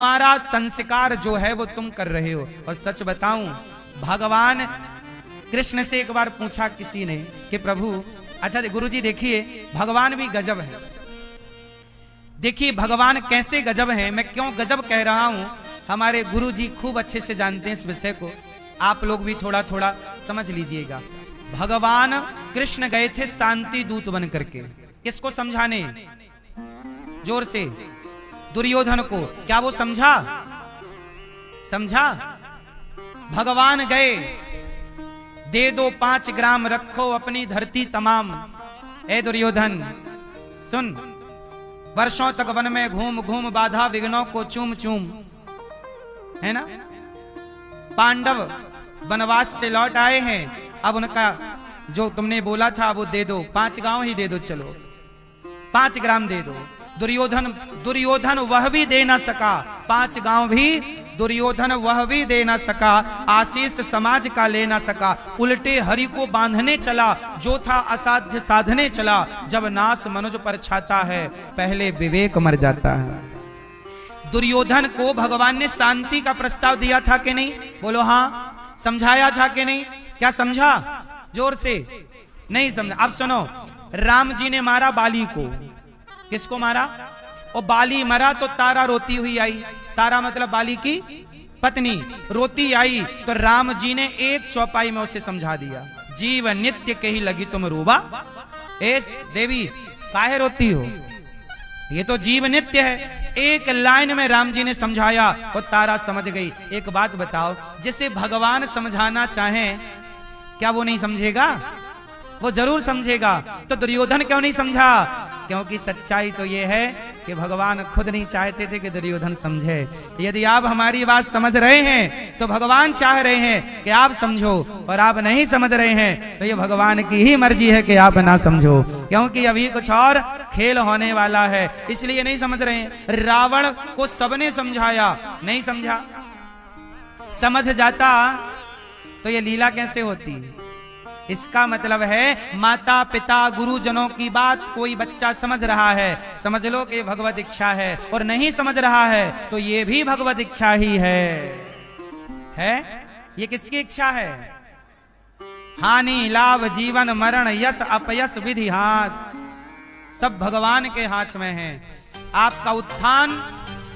तुम्हारा संस्कार जो है वो तुम कर रहे हो। और सच बताऊं, भगवान कृष्ण से एक बार पूछा किसी ने कि प्रभु, अच्छा गुरुजी देखिए भगवान भी गजब है। देखिए भगवान कैसे गजब है। मैं क्यों गजब कह रहा हूं, हमारे गुरुजी खूब अच्छे से जानते हैं इस विषय को, आप लोग भी थोड़ा थोड़ा समझ लीजिएगा। भगवान कृष्ण गए थे शांति दूत बन करके, किसको समझाने? जोर से, दुर्योधन को। क्या वो समझा? समझा? भगवान गए, दे दो 5 ग्राम, रखो अपनी धरती तमाम। ए दुर्योधन सुन, वर्षों तक वन में घूम घूम बाधा विघ्नों को चूम चूम, है ना? पांडव वनवास से लौट आए हैं, अब उनका जो तुमने बोला था वो दे दो, 5 गांव ही दे दो, चलो 5 ग्राम दे दो। दुर्योधन वह भी दे ना सका, 5 गांव भी दुर्योधन वह भी दे ना सका, आशीष समाज का ले ना सका, उल्टे हरि को बांधने चला, जो था असाध्य साधने चला। जब नाश मनुज पर छाता है, पहले विवेक मर जाता है। दुर्योधन को भगवान ने शांति का प्रस्ताव दिया था कि नहीं? बोलो हाँ। समझाया था कि नहीं? क्या समझा? जोर से। नहीं समझा। अब सुनो, राम जी ने मारा बाली को। किसको मारा? और बाली मरा तो तारा रोती हुई आई। तारा मतलब बाली की पत्नी, रोती आई तो राम जी ने एक चौपाई में उसे समझा दिया, जीव नित्य के ही लगी तुम रोबा। एस देवी काहे रोती हो, ये तो जीव नित्य है। एक लाइन में राम जी ने समझाया और तारा समझ गई। एक बात बताओ, जिसे भगवान समझाना चाहें, क्या वो नहीं समझेगा? वो जरूर समझेगा। तो दुर्योधन क्यों नहीं समझा? क्योंकि सच्चाई तो ये है कि भगवान खुद नहीं चाहते थे कि दुर्योधन समझे। यदि आप हमारी बात समझ रहे हैं तो भगवान चाह रहे हैं कि आप समझो, और आप नहीं समझ रहे हैं तो ये भगवान की ही मर्जी है कि आप ना समझो, क्योंकि अभी कुछ और खेल होने वाला है, इसलिए नहीं समझ रहे हैं। रावण को सबने समझाया, नहीं समझा। समझ जाता तो ये लीला कैसे होती? इसका मतलब है माता पिता गुरुजनों की बात कोई बच्चा समझ रहा है, समझ लो कि भगवत इच्छा है, और नहीं समझ रहा है तो ये भी भगवत इच्छा ही है? ये किसकी इच्छा है? हानि लाभ जीवन मरण यश अपयश विधि हाथ, सब भगवान के हाथ में है। आपका उत्थान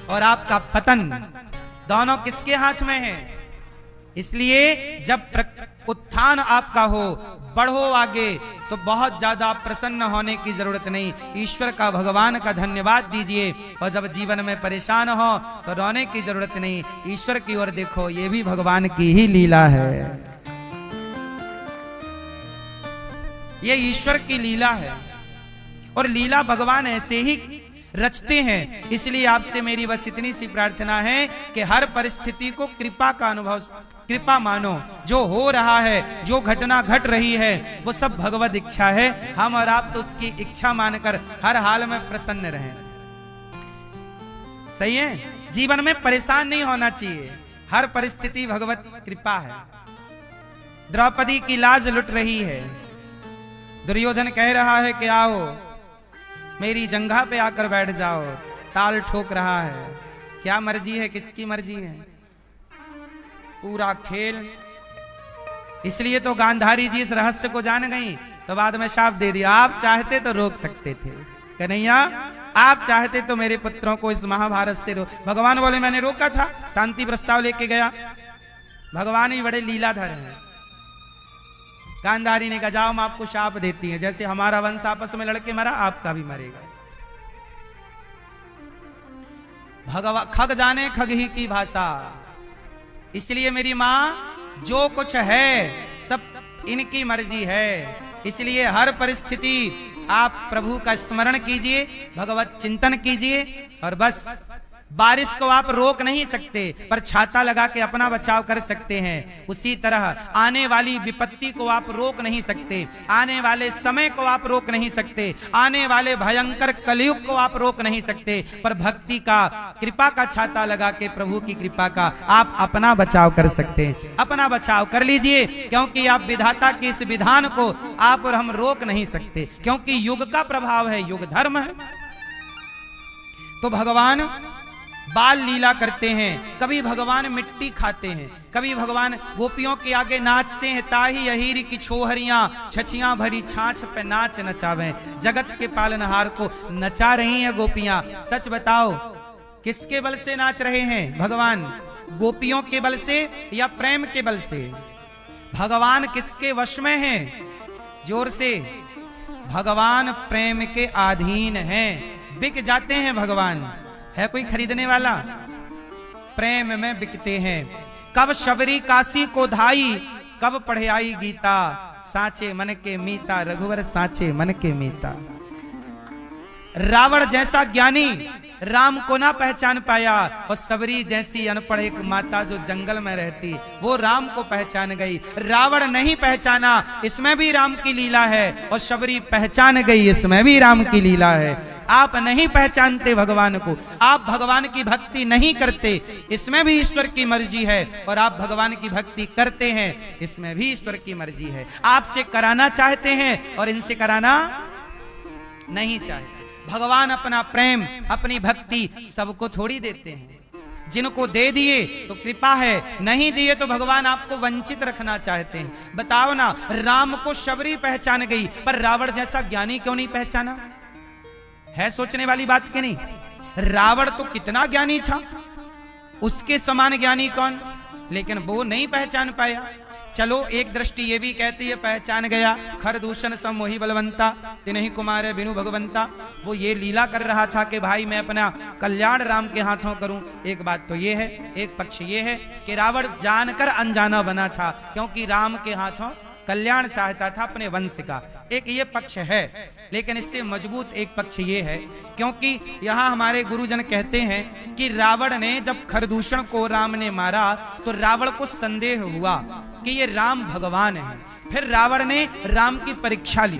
और आपका पतन दोनों किसके हाथ में है? इसलिए जब उत्थान आपका हो, बढ़ो आगे, तो बहुत ज्यादा प्रसन्न होने की जरूरत नहीं, ईश्वर का भगवान का धन्यवाद दीजिए। और जब जीवन में परेशान हो तो रोने की जरूरत नहीं, ईश्वर की ओर देखो, ये भी भगवान की ही लीला है। ये ईश्वर की लीला है, और लीला भगवान ऐसे ही रचते हैं। इसलिए आपसे मेरी बस इतनी सी प्रार्थना है कि हर परिस्थिति को कृपा का अनुभव, कृपा मानो। जो हो रहा है, जो घटना घट रही है, वो सब भगवत इच्छा है। हम और आप तो उसकी इच्छा मानकर हर हाल में प्रसन्न रहें। सही है? जीवन में परेशान नहीं होना चाहिए, हर परिस्थिति भगवत कृपा है। द्रौपदी की लाज लुट रही है, दुर्योधन कह रहा है कि आओ मेरी जंघा पे आकर बैठ जाओ, ताल ठोक रहा है। क्या मर्जी है? किसकी मर्जी है? पूरा खेल। इसलिए तो गांधारी जी इस रहस्य को जान गई, तो बाद में शाप दे दिया, आप चाहते तो रोक सकते थे कन्हैया, आप चाहते तो मेरे पुत्रों को इस महाभारत से रोक। भगवान बोले मैंने रोका था, शांति प्रस्ताव लेके गया। भगवान भी बड़े लीलाधर हैं। गांधारी ने कहा जाओ, हम आपको शाप देती हैं, जैसे हमारा वंश आपस में लड़के मरा, आपका भी मरेगा। खग जाने खग ही की भाषा। इसलिए मेरी मां, जो कुछ है सब इनकी मर्जी है। इसलिए हर परिस्थिति आप प्रभु का स्मरण कीजिए, भगवत चिंतन कीजिए, और बस बारिश को आप रोक नहीं सकते, पर छाता लगा के अपना बचाव कर सकते हैं। उसी तरह आने वाली विपत्ति को आप रोक नहीं सकते, आने वाले समय को आप रोक नहीं सकते, आने वाले भयंकर कलयुग को आप रोक नहीं सकते, पर भक्ति का, कृपा का छाता लगा के प्रभु की कृपा का आप अपना बचाव कर सकते हैं। अपना बचाव कर लीजिए, क्योंकि आप विधाता की इस विधान को आप और हम रोक नहीं सकते, क्योंकि युग का प्रभाव है, युग धर्म है। तो भगवान बाल लीला करते हैं, कभी भगवान मिट्टी खाते हैं, कभी भगवान गोपियों के आगे नाचते हैं। ताही अहीर की छोहरियां छछियां भरी छाछ पे नाच नचावे, जगत के पालनहार को नचा रही हैं गोपियां। सच बताओ किसके बल से नाच रहे हैं भगवान? गोपियों के बल से या प्रेम के बल से? भगवान किसके वश में हैं? जोर से। भगवान प्रेम के अधीन हैं, बिक जाते हैं भगवान। है कोई खरीदने वाला? प्रेम में बिकते हैं। कब शबरी काशी को धाई, कब पढ़े आई गीता, साचे मन के मीता रघुवर साचे मन के मीता। रावण जैसा ज्ञानी राम को ना पहचान पाया, और सबरी जैसी अनपढ़ एक माता जो जंगल में रहती वो राम को पहचान गई। रावण नहीं पहचाना, इसमें भी राम की लीला है, और सबरी पहचान गई, इसमें भी राम की लीला है। आप नहीं पहचानते भगवान को, आप भगवान की भक्ति नहीं करते, इसमें भी ईश्वर की मर्जी है, और आप भगवान की भक्ति करते हैं, इसमें भी ईश्वर की मर्जी है। आपसे कराना चाहते हैं और इनसे कराना नहीं चाहते। भगवान अपना प्रेम अपनी भक्ति सबको थोड़ी देते हैं। जिनको दे दिए तो कृपा है, नहीं दिए तो भगवान आपको वंचित रखना चाहते हैं। बताओ ना, राम को शबरी पहचान गई, पर रावण जैसा ज्ञानी क्यों नहीं पहचाना? है सोचने वाली बात कि नहीं? रावण तो कितना ज्ञानी था, उसके समान ज्ञानी कौन, लेकिन वो नहीं पहचान पाया। चलो एक दृष्टि ये भी कहती है पहचान गया, खर दूषण सम मोहि बलवंता, तिन्हि कुमार बिनु भगवंता। वो ये लीला कर रहा था कि भाई मैं अपना कल्याण राम के हाथों करूं। एक बात तो ये है, एक पक्ष ये है कि रावण जानकर अनजाना बना था, क्योंकि राम के हाथों कल्याण चाहता था अपने वंश का। एक ये पक्ष है, लेकिन इससे मजबूत एक पक्ष ये है, क्योंकि यहाँ हमारे गुरुजन कहते हैं कि रावण ने जब खरदूषण को राम ने मारा तो रावण को संदेह हुआ कि ये राम भगवान है। फिर रावण ने राम की परीक्षा ली,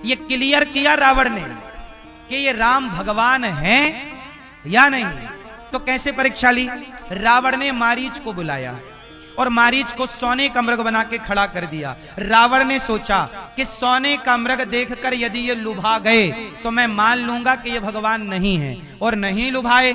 ये क्लियर किया रावण ने कि ये राम भगवान है या नहीं। तो कैसे परीक्षा ली? रावण ने मारीच को बुलाया और मारीच को सोने का मृग बना के खड़ा कर दिया। रावण ने सोचा कि सोने का मृग देखकर यदि ये लुभा गए तो मैं मान लूंगा कि ये भगवान नहीं है, और नहीं लुभाए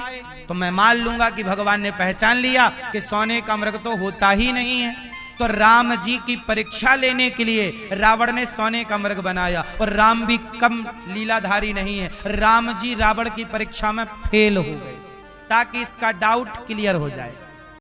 तो मैं मान लूंगा कि भगवान ने पहचान लिया कि सोने का मृग तो होता ही नहीं है। तो राम जी की परीक्षा लेने के लिए रावण ने सोने का मृग बनाया, और राम भी कम लीलाधारी नहीं है। राम जी रावण की परीक्षा में फेल हो गए ताकि इसका डाउट क्लियर हो जाए।